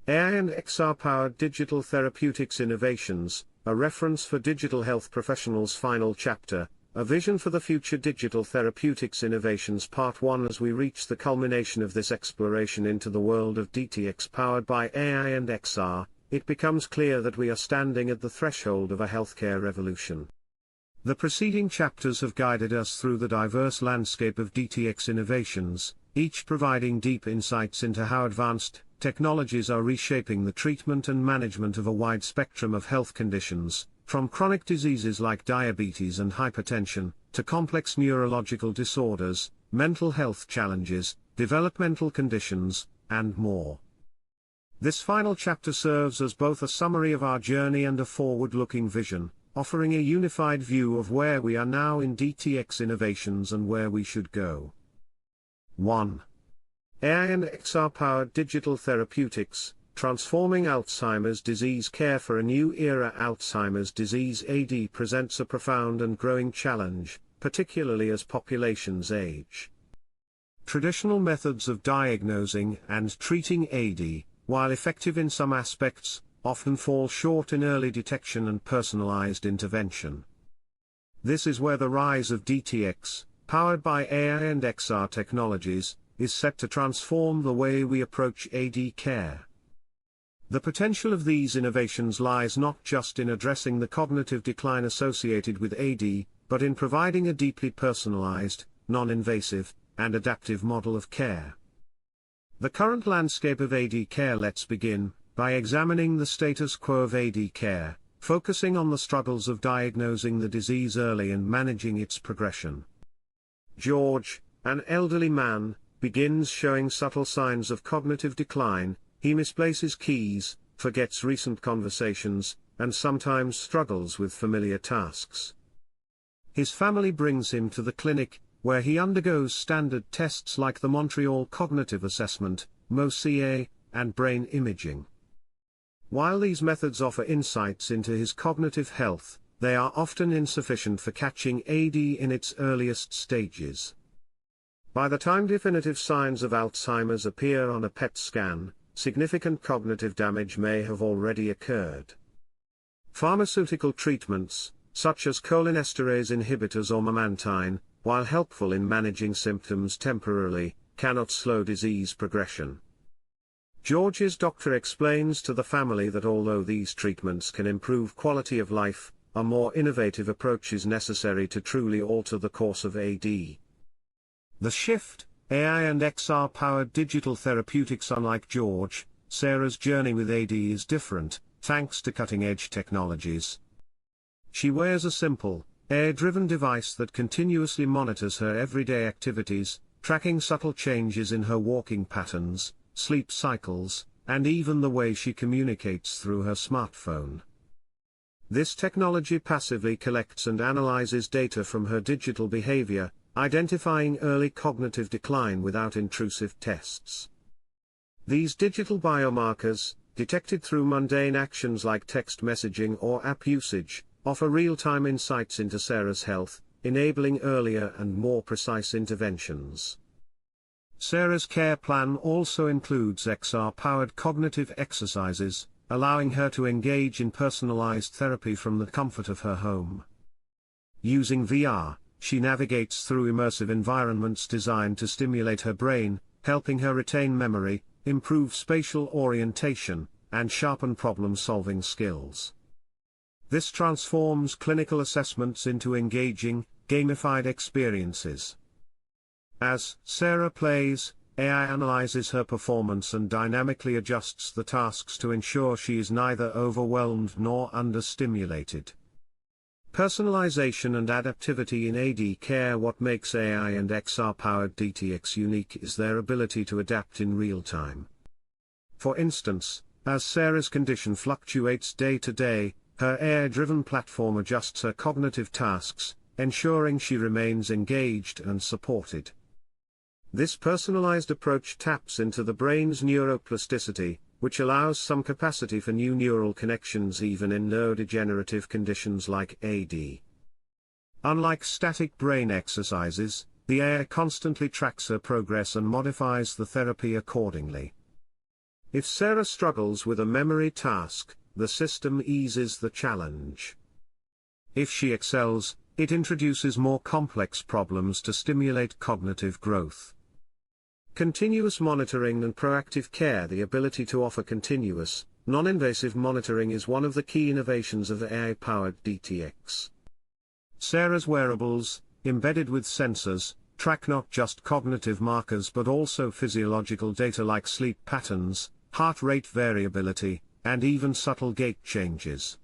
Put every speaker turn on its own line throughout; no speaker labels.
AI and XR-powered digital therapeutics innovations, a reference for digital health professionals. Final chapter, a vision for the future digital therapeutics innovations. Part 1. As we reach the culmination of this exploration into the world of DTX powered by AI and XR, it becomes clear that we are standing at the threshold of a healthcare revolution. The preceding chapters have guided us through the diverse landscape of DTX innovations, each providing deep insights into how advanced technologies are reshaping the treatment and management of a wide spectrum of health conditions, from chronic diseases like diabetes and hypertension, to complex neurological disorders, mental health challenges, developmental conditions, and more. This final chapter serves as both a summary of our journey and a forward-looking vision, offering a unified view of where we are now in DTX innovations and where we should go. 1. AI and XR-powered digital therapeutics, transforming Alzheimer's disease care for a new era. Alzheimer's disease AD presents a profound and growing challenge, particularly as populations age. Traditional methods of diagnosing and treating AD, while effective in some aspects, often fall short in early detection and personalized intervention. This is where the rise of DTX, powered by AI and XR technologies, is set to transform the way we approach AD care. The potential of these innovations lies not just in addressing the cognitive decline associated with AD, but in providing a deeply personalized, non-invasive, and adaptive model of care. The current landscape of AD care. Let's begin by examining the status quo of AD care, focusing on the struggles of diagnosing the disease early and managing its progression. George, an elderly man, begins showing subtle signs of cognitive decline. He misplaces keys, forgets recent conversations, and sometimes struggles with familiar tasks. His family brings him to the clinic, where he undergoes standard tests like the Montreal Cognitive Assessment, MoCA, and brain imaging. While these methods offer insights into his cognitive health, they are often insufficient for catching AD in its earliest stages. By the time definitive signs of Alzheimer's appear on a PET scan, significant cognitive damage may have already occurred. Pharmaceutical treatments, such as cholinesterase inhibitors or memantine, while helpful in managing symptoms temporarily, cannot slow disease progression. George's doctor explains to the family that although these treatments can improve quality of life, a more innovative approach is necessary to truly alter the course of AD. The shift, AI and XR-powered digital therapeutics. Unlike George, Sarah's journey with AD is different, thanks to cutting-edge technologies. She wears a simple, AI-driven device that continuously monitors her everyday activities, tracking subtle changes in her walking patterns, sleep cycles, and even the way she communicates through her smartphone. This technology passively collects and analyzes data from her digital behavior, identifying early cognitive decline without intrusive tests. These digital biomarkers, detected through mundane actions like text messaging or app usage, offer real-time insights into Sarah's health, enabling earlier and more precise interventions. Sarah's care plan also includes XR-powered cognitive exercises, allowing her to engage in personalized therapy from the comfort of her home. Using VR, she navigates through immersive environments designed to stimulate her brain, helping her retain memory, improve spatial orientation, and sharpen problem-solving skills. This transforms clinical assessments into engaging, gamified experiences. As Sarah plays, AI analyzes her performance and dynamically adjusts the tasks to ensure she is neither overwhelmed nor understimulated. Personalization and adaptivity in AD care. What makes AI and XR-powered DTX unique is their ability to adapt in real time. For instance, as Sarah's condition fluctuates day to day, her AI-driven platform adjusts her cognitive tasks, ensuring she remains engaged and supported. This personalized approach taps into the brain's neuroplasticity, which allows some capacity for new neural connections even in neurodegenerative conditions like AD. Unlike static brain exercises, the AI constantly tracks her progress and modifies the therapy accordingly. If Sarah struggles with a memory task, the system eases the challenge. If she excels, it introduces more complex problems to stimulate cognitive growth. Continuous monitoring and proactive care. The ability to offer continuous, non-invasive monitoring is one of the key innovations of AI-powered DTX. Sarah's wearables, embedded with sensors, track not just cognitive markers but also physiological data like sleep patterns, heart rate variability, and even subtle gait changes.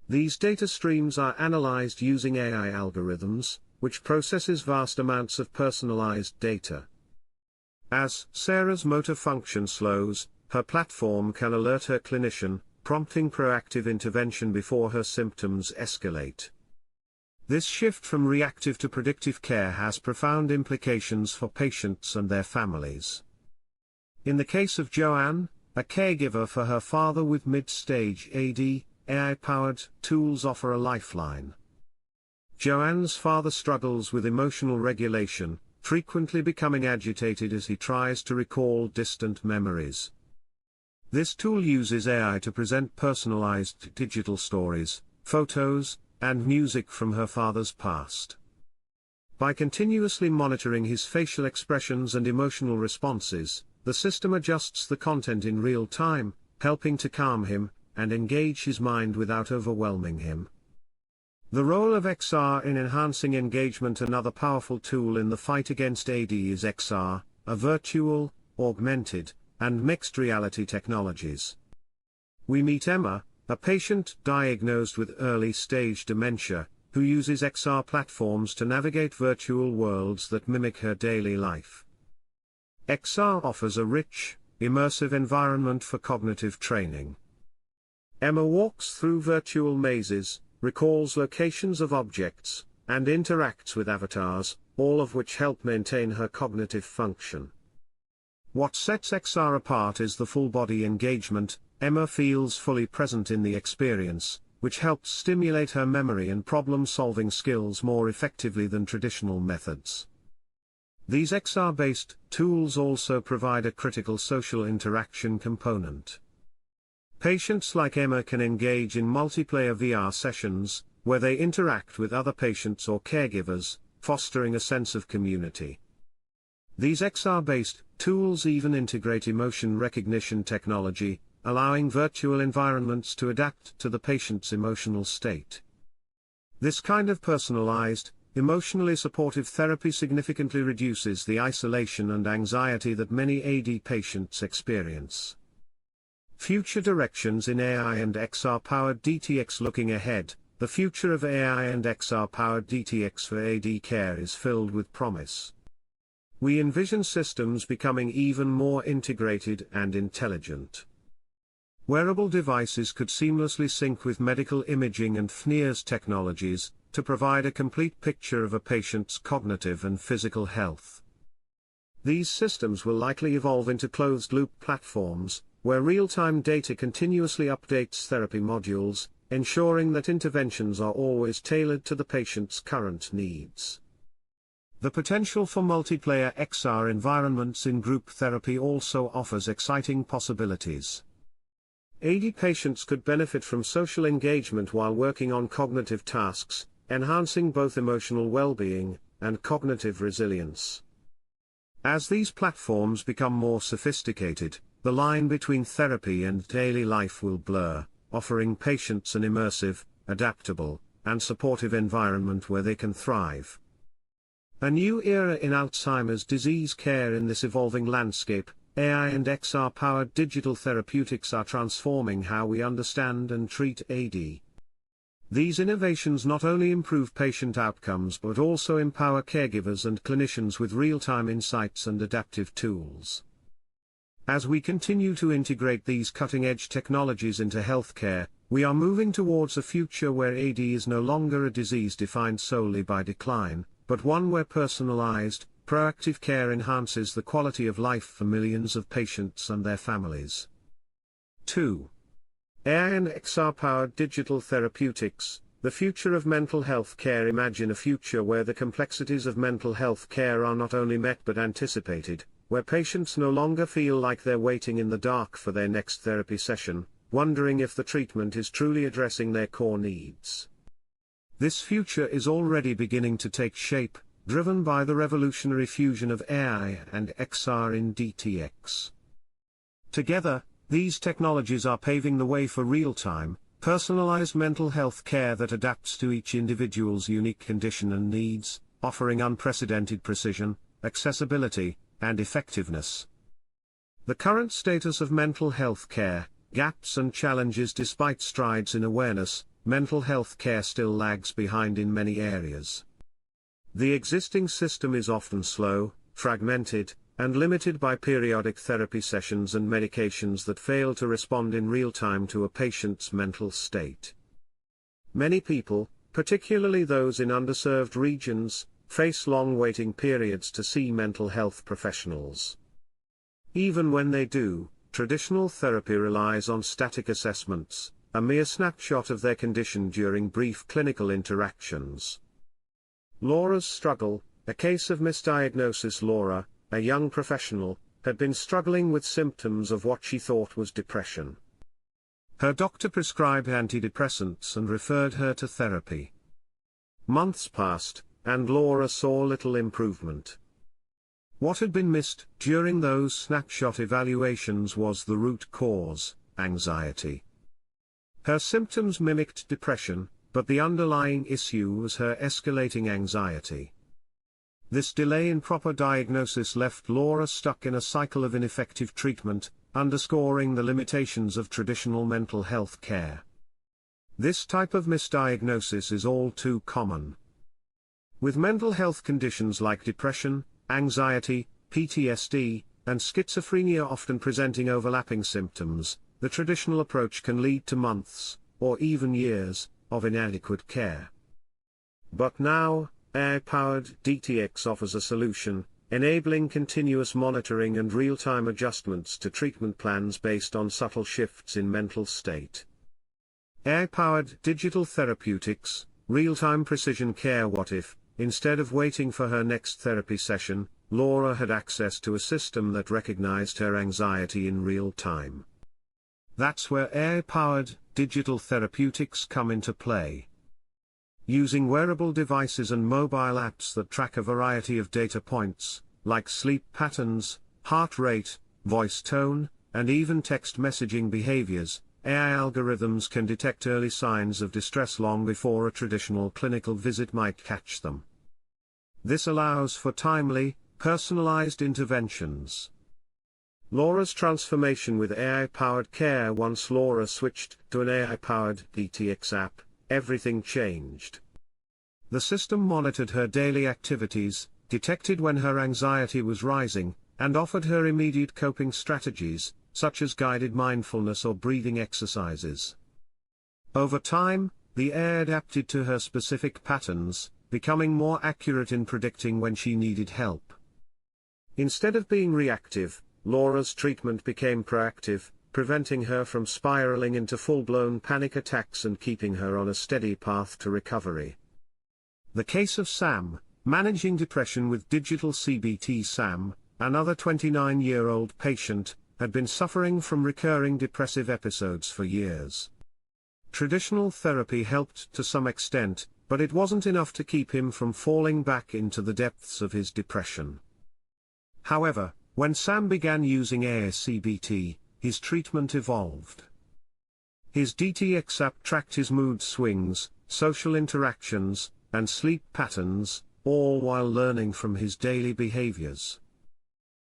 These data streams are analyzed using AI algorithms, which processes vast amounts of personalized data. As Sarah's motor function slows, her platform can alert her clinician, prompting proactive intervention before her symptoms escalate. This shift from reactive to predictive care has profound implications for patients and their families. In the case of Joanne, a caregiver for her father with mid-stage AD, AI-powered tools offer a lifeline. Joanne's father struggles with emotional regulation, frequently becoming agitated as he tries to recall distant memories. This tool uses AI to present personalized digital stories, photos, and music from her father's past. By continuously monitoring his facial expressions and emotional responses, the system adjusts the content in real time, helping to calm him and engage his mind without overwhelming him. The role of XR in enhancing engagement. Another powerful tool in the fight against AD is XR, a virtual, augmented, and mixed reality technologies. We meet Emma, a patient diagnosed with early-stage dementia, who uses XR platforms to navigate virtual worlds that mimic her daily life. XR offers a rich, immersive environment for cognitive training. Emma walks through virtual mazes, recalls locations of objects, and interacts with avatars, all of which help maintain her cognitive function. What sets XR apart is the full-body engagement. Emma feels fully present in the experience, which helps stimulate her memory and problem-solving skills more effectively than traditional methods. These XR-based tools also provide a critical social interaction component. Patients like Emma can engage in multiplayer VR sessions, where they interact with other patients or caregivers, fostering a sense of community. These XR-based tools even integrate emotion recognition technology, allowing virtual environments to adapt to the patient's emotional state. This kind of personalized, emotionally supportive therapy significantly reduces the isolation and anxiety that many AD patients experience. Future directions in AI and XR-powered DTX. Looking ahead, the future of AI and XR-powered DTX for AD care is filled with promise. We envision systems becoming even more integrated and intelligent. Wearable devices could seamlessly sync with medical imaging and FNIRS technologies, to provide a complete picture of a patient's cognitive and physical health. These systems will likely evolve into closed-loop platforms, where real-time data continuously updates therapy modules, ensuring that interventions are always tailored to the patient's current needs. The potential for multiplayer XR environments in group therapy also offers exciting possibilities. AD patients could benefit from social engagement while working on cognitive tasks, enhancing both emotional well-being and cognitive resilience. As these platforms become more sophisticated, the line between therapy and daily life will blur, offering patients an immersive, adaptable, and supportive environment where they can thrive. A new era in Alzheimer's disease care. In this evolving landscape, AI and XR-powered digital therapeutics are transforming how we understand and treat AD. These innovations not only improve patient outcomes but also empower caregivers and clinicians with real-time insights and adaptive tools. As we continue to integrate these cutting-edge technologies into healthcare, we are moving towards a future where AD is no longer a disease defined solely by decline, but one where personalized, proactive care enhances the quality of life for millions of patients and their families. 2. AI and XR-powered digital therapeutics, the future of mental health care. Imagine a future where the complexities of mental health care are not only met but anticipated, where patients no longer feel like they're waiting in the dark for their next therapy session, wondering if the treatment is truly addressing their core needs. This future is already beginning to take shape, driven by the revolutionary fusion of AI and XR in DTX. Together, these technologies are paving the way for real-time, personalized mental health care that adapts to each individual's unique condition and needs, offering unprecedented precision, accessibility, and effectiveness. The current status of mental health care, gaps and challenges. Despite strides in awareness, mental health care still lags behind in many areas. The existing system is often slow, fragmented, and limited by periodic therapy sessions and medications that fail to respond in real time to a patient's mental state. Many people, particularly those in underserved regions, face long waiting periods to see mental health professionals. Even when they do, traditional therapy relies on static assessments, a mere snapshot of their condition during brief clinical interactions. Laura's struggle, a case of misdiagnosis. Laura, a young professional, had been struggling with symptoms of what she thought was depression. Her doctor prescribed antidepressants and referred her to therapy. Months passed, and Laura saw little improvement. What had been missed during those snapshot evaluations was the root cause, anxiety. Her symptoms mimicked depression, but the underlying issue was her escalating anxiety. This delay in proper diagnosis left Laura stuck in a cycle of ineffective treatment, underscoring the limitations of traditional mental health care. This type of misdiagnosis is all too common. With mental health conditions like depression, anxiety, PTSD, and schizophrenia often presenting overlapping symptoms, the traditional approach can lead to months, or even years, of inadequate care. But now, AI-powered DTX offers a solution, enabling continuous monitoring and real-time adjustments to treatment plans based on subtle shifts in mental state. AI-powered Digital Therapeutics, real-time precision care. What if, instead of waiting for her next therapy session, Laura had access to a system that recognized her anxiety in real time? That's where AI-powered Digital Therapeutics come into play. Using wearable devices and mobile apps that track a variety of data points, like sleep patterns, heart rate, voice tone, and even text messaging behaviors, AI algorithms can detect early signs of distress long before a traditional clinical visit might catch them. This allows for timely, personalized interventions. Laura's transformation with AI-powered care. Once Laura switched to an AI-powered DTX app, everything changed. The system monitored her daily activities, detected when her anxiety was rising, and offered her immediate coping strategies, such as guided mindfulness or breathing exercises. Over time, the AI adapted to her specific patterns, becoming more accurate in predicting when she needed help. Instead of being reactive, Laura's treatment became proactive, preventing her from spiraling into full-blown panic attacks and keeping her on a steady path to recovery. The case of Sam, managing depression with digital CBT. Sam, another 29-year-old patient, had been suffering from recurring depressive episodes for years. Traditional therapy helped to some extent, but it wasn't enough to keep him from falling back into the depths of his depression. However, when Sam began using AI-CBT, his treatment evolved. His DTX app tracked his mood swings, social interactions, and sleep patterns, all while learning from his daily behaviors.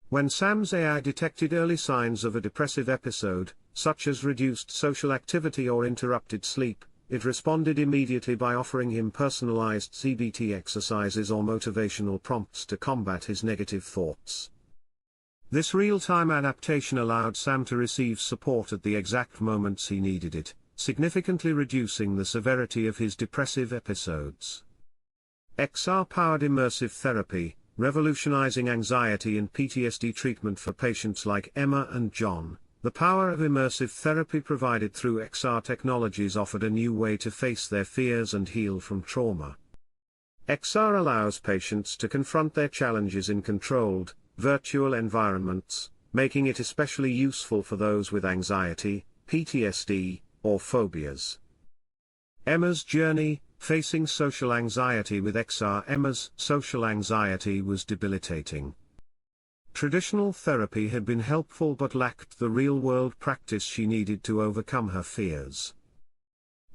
When Sam's AI detected early signs of a depressive episode, such as reduced social activity or interrupted sleep, it responded immediately by offering him personalized CBT exercises or motivational prompts to combat his negative thoughts. This real-time adaptation allowed Sam to receive support at the exact moments he needed it, significantly reducing the severity of his depressive episodes. XR-powered immersive therapy, revolutionizing anxiety and PTSD treatment for patients like Emma and John. The power of immersive therapy provided through XR technologies offered a new way to face their fears and heal from trauma. XR allows patients to confront their challenges in controlled, virtual environments, making it especially useful for those with anxiety, PTSD, or phobias. Emma's journey, facing social anxiety with XR. Emma's social anxiety was debilitating. Traditional therapy had been helpful but lacked the real-world practice she needed to overcome her fears.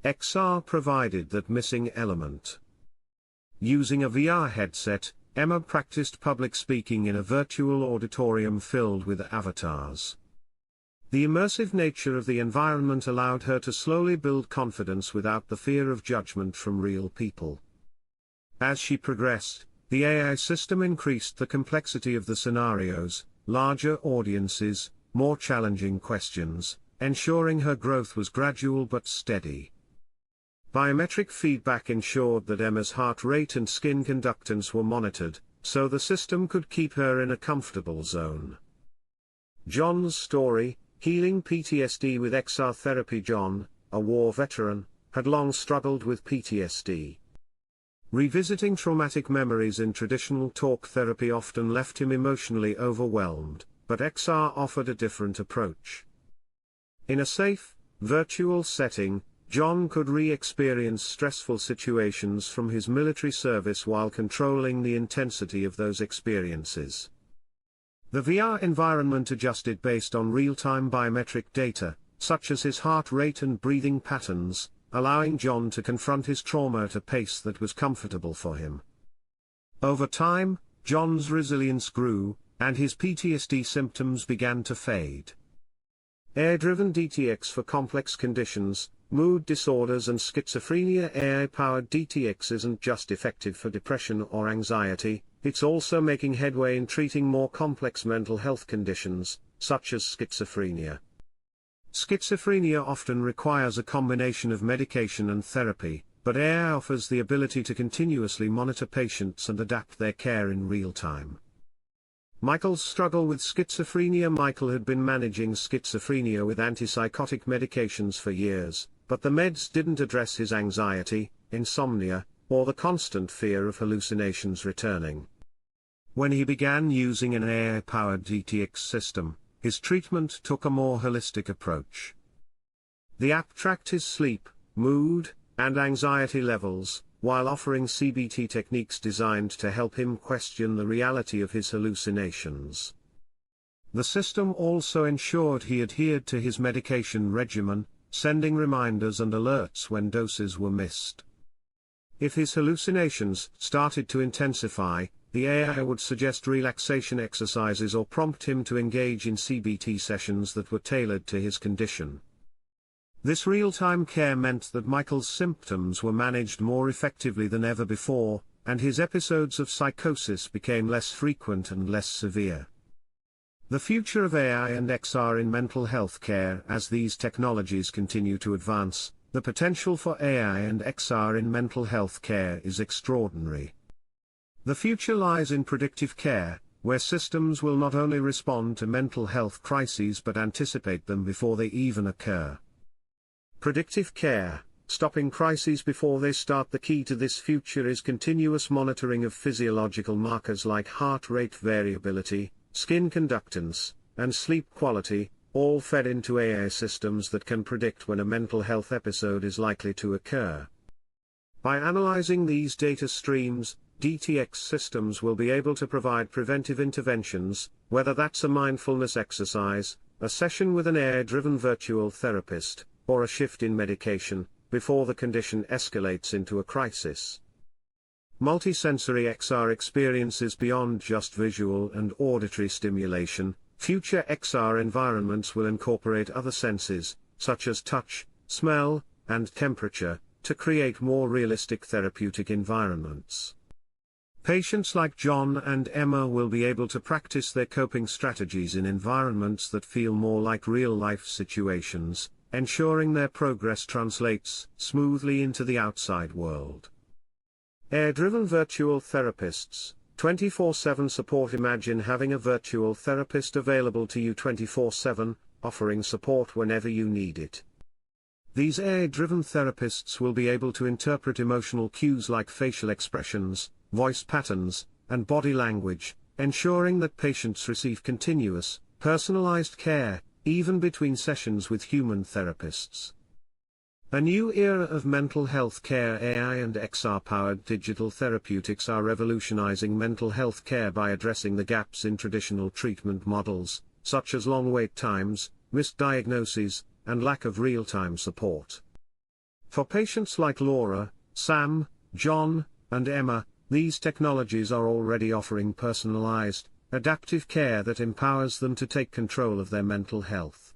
XR provided that missing element. Using a VR headset, Emma practiced public speaking in a virtual auditorium filled with avatars. The immersive nature of the environment allowed her to slowly build confidence without the fear of judgment from real people. As she progressed, the AI system increased the complexity of the scenarios, larger audiences, more challenging questions, ensuring her growth was gradual but steady. Biometric feedback ensured that Emma's heart rate and skin conductance were monitored, so the system could keep her in a comfortable zone. John's story, healing PTSD with XR therapy. John, a war veteran, had long struggled with PTSD. Revisiting traumatic memories in traditional talk therapy often left him emotionally overwhelmed, but XR offered a different approach. In a safe, virtual setting, John could re-experience stressful situations from his military service while controlling the intensity of those experiences. The VR environment adjusted based on real-time biometric data, such as his heart rate and breathing patterns, allowing John to confront his trauma at a pace that was comfortable for him. Over time, John's resilience grew, and his PTSD symptoms began to fade. AI-driven DTX for complex conditions, mood disorders and schizophrenia. AI-powered DTX isn't just effective for depression or anxiety, it's also making headway in treating more complex mental health conditions, such as schizophrenia. Schizophrenia often requires a combination of medication and therapy, but AI offers the ability to continuously monitor patients and adapt their care in real time. Michael's struggle with schizophrenia. Michael had been managing schizophrenia with antipsychotic medications for years, but the meds didn't address his anxiety, insomnia, or the constant fear of hallucinations returning. When he began using an AI-powered DTX system, his treatment took a more holistic approach. The app tracked his sleep, mood, and anxiety levels, while offering CBT techniques designed to help him question the reality of his hallucinations. The system also ensured he adhered to his medication regimen, sending reminders and alerts when doses were missed. If his hallucinations started to intensify, the AI would suggest relaxation exercises or prompt him to engage in CBT sessions that were tailored to his condition. This real-time care meant that Michael's symptoms were managed more effectively than ever before, and his episodes of psychosis became less frequent and less severe. The future of AI and XR in mental health care. As these technologies continue to advance, the potential for AI and XR in mental health care is extraordinary. The future lies in predictive care, where systems will not only respond to mental health crises but anticipate them before they even occur. Predictive care, stopping crises before they start. The key to this future is continuous monitoring of physiological markers like heart rate variability, skin conductance, and sleep quality, all fed into AI systems that can predict when a mental health episode is likely to occur. By analyzing these data streams, DTX systems will be able to provide preventive interventions, whether that's a mindfulness exercise, a session with an AI-driven virtual therapist, or a shift in medication, before the condition escalates into a crisis. Multisensory XR experiences beyond just visual and auditory stimulation. Future XR environments will incorporate other senses, such as touch, smell, and temperature, to create more realistic therapeutic environments. Patients like John and Emma will be able to practice their coping strategies in environments that feel more like real-life situations, ensuring their progress translates smoothly into the outside world. AI-driven virtual therapists, 24/7 support. Imagine having a virtual therapist available to you 24/7, offering support whenever you need it. These AI-driven therapists will be able to interpret emotional cues like facial expressions, voice patterns, and body language, ensuring that patients receive continuous, personalized care, even between sessions with human therapists. A new era of mental health care. AI and XR-powered digital therapeutics are revolutionizing mental health care by addressing the gaps in traditional treatment models, such as long wait times, missed diagnoses, and lack of real-time support. For patients like Laura, Sam, John, and Emma, these technologies are already offering personalized, adaptive care that empowers them to take control of their mental health.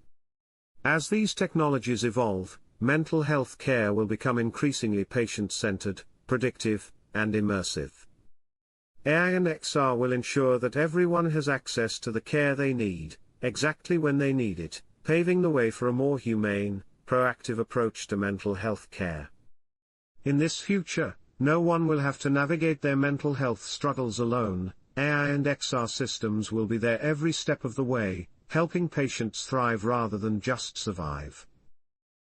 As these technologies evolve, mental health care will become increasingly patient-centered, predictive, and immersive. AI and XR will ensure that everyone has access to the care they need, exactly when they need it, paving the way for a more humane, proactive approach to mental health care. In this future, no one will have to navigate their mental health struggles alone. AI and XR systems will be there every step of the way, helping patients thrive rather than just survive.